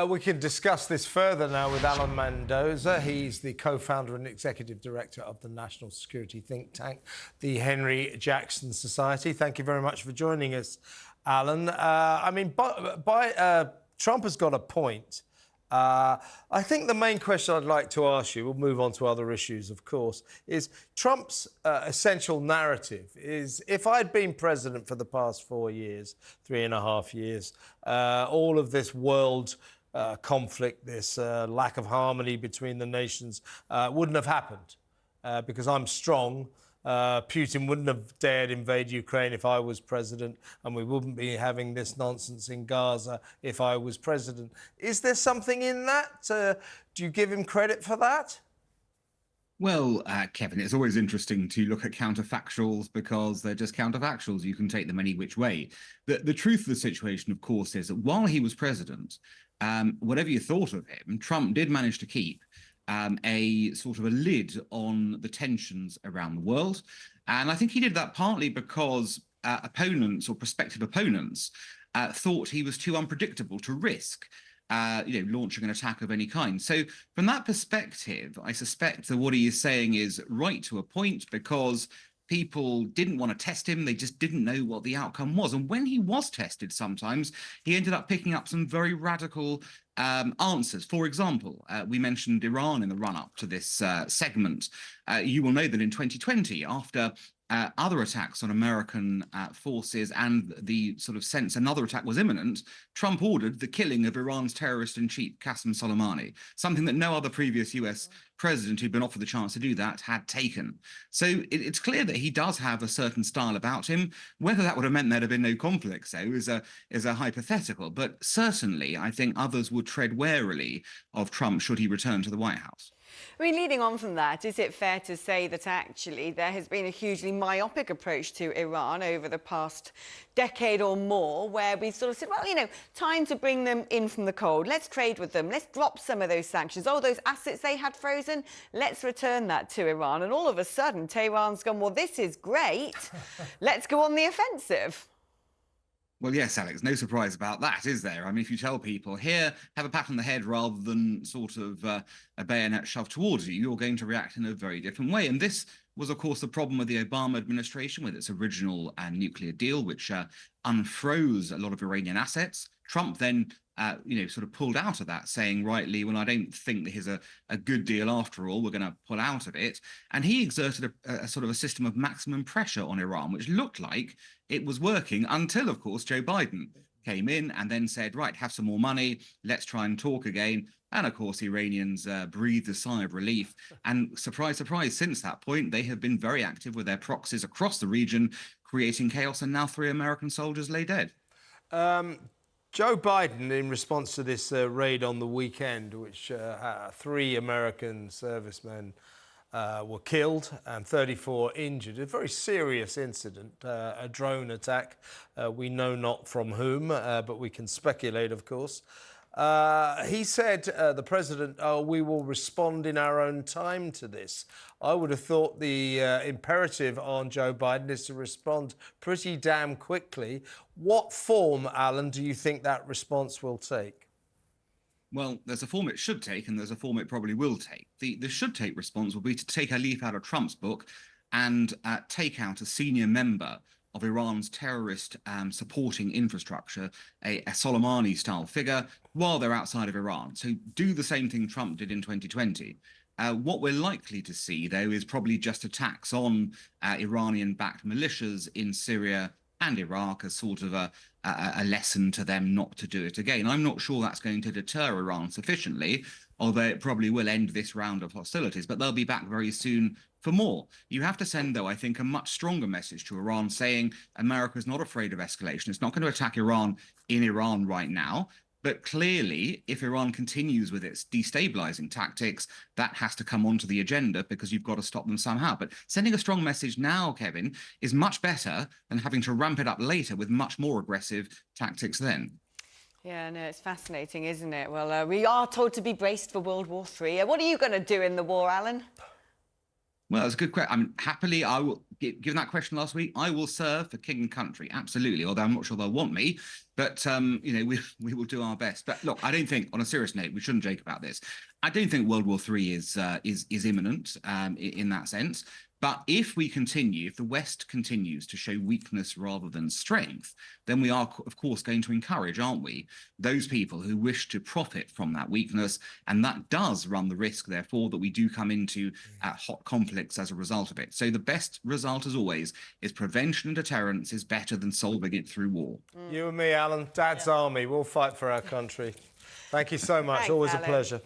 We can discuss this further now with Alan Mendoza. He's the co-founder and executive director of the national security think tank, the Henry Jackson Society. Thank you very much for joining us, Alan. Trump has got a point. I think the main question I'd like to ask you, we'll move on to other issues, of course, is Trump's essential narrative is, if I'd been president for the past 4 years, 3.5 years, all of this world conflict, this lack of harmony between the nations wouldn't have happened because I'm strong. Putin wouldn't have dared invade Ukraine if I was president, and we wouldn't be having this nonsense in Gaza if I was president. Is there something in that? Do you give him credit for that? Well, Kevin, it's always interesting to look at counterfactuals because they're just counterfactuals. You can take them any which way. The truth of the situation, of course, is that while he was president, whatever you thought of him, Trump did manage to keep a sort of a lid on the tensions around the world. And I think he did that partly because opponents or prospective opponents thought he was too unpredictable to risk launching an attack of any kind. So from that perspective, I suspect that what he is saying is right to a point because people didn't want to test him. They just didn't know what the outcome was. And when he was tested, sometimes he ended up picking up some very radical answers. For example, we mentioned Iran in the run-up to this segment. You will know that in 2020, after other attacks on American forces and the sort of sense another attack was imminent, Trump ordered the killing of Iran's terrorist-in-chief, Qasem Soleimani, something that no other previous US president who'd been offered the chance to do that had taken. So it's clear that he does have a certain style about him. Whether that would have meant there'd have been no conflicts, though, is a hypothetical. But certainly, I think others would tread warily of Trump should he return to the White House. I mean, leading on from that, is it fair to say that actually there has been a hugely myopic approach to Iran over the past decade or more, where we've sort of said, well, you know, time to bring them in from the cold. Let's trade with them. Let's drop some of those sanctions. Oh, those assets they had frozen, let's return that to Iran. And all of a sudden, Tehran's gone, well, this is great. Let's go on the offensive. Well, yes, Alex, no surprise about that, is there? I mean, if you tell people, here, have a pat on the head rather than sort of a bayonet shoved towards you, you're going to react in a very different way. And this was, of course, the problem with the Obama administration with its original nuclear deal, which unfroze a lot of Iranian assets. Trump then sort of pulled out of that, saying rightly, well, I don't think this is a good deal after all. We're going to pull out of it. And he exerted a sort of a system of maximum pressure on Iran, which looked like it was working until, of course, Joe Biden came in and then said, right, have some more money. Let's try and talk again. And, of course, the Iranians breathed a sigh of relief. And surprise, surprise, since that point, they have been very active with their proxies across the region, creating chaos. And now 3 American soldiers lay dead. Joe Biden, in response to this raid on the weekend, which 3 American servicemen were killed and 34 injured, a very serious incident, a drone attack. We know not from whom, but we can speculate, of course. He said, the president, we will respond in our own time to this. I would have thought the imperative on Joe Biden is to respond pretty damn quickly. What form, Alan, do you think that response will take? Well, there's a form it should take, and there's a form it probably will take. The should take response will be to take a leaf out of Trump's book and take out a senior member of Iran's terrorist supporting infrastructure, a Soleimani-style figure, while they're outside of Iran. So do the same thing Trump did in 2020. What we're likely to see, though, is probably just attacks on Iranian-backed militias in Syria and Iraq as sort of a lesson to them not to do it again. I'm not sure that's going to deter Iran sufficiently, although it probably will end this round of hostilities, but they'll be back very soon for more. You have to send, though, I think, a much stronger message to Iran saying America is not afraid of escalation. It's not going to attack Iran in Iran right now. But clearly, if Iran continues with its destabilizing tactics, that has to come onto the agenda because you've got to stop them somehow. But sending a strong message now, Kevin, is much better than having to ramp it up later with much more aggressive tactics then. Yeah, no, it's fascinating, isn't it? Well, we are told to be braced for World War III. What are you going to do in the war, Alan? Well, that's a good question. I mean, happily, I will, given that question last week, I will serve for king and country, absolutely. Although I'm not sure they'll want me, but we will do our best. But look, I don't think, on a serious note, we shouldn't joke about this. I don't think World War III is imminent in that sense. But if we continue, if the West continues to show weakness rather than strength, then we are, of course, going to encourage, aren't we, those people who wish to profit from that weakness. And that does run the risk, therefore, that we do come into hot conflicts as a result of it. So the best result, as always, is prevention and deterrence is better than solving it through war. You and me, Alan, Dad's Army, we'll fight for our country. Thank you so much. Thanks, Always Alan. a pleasure.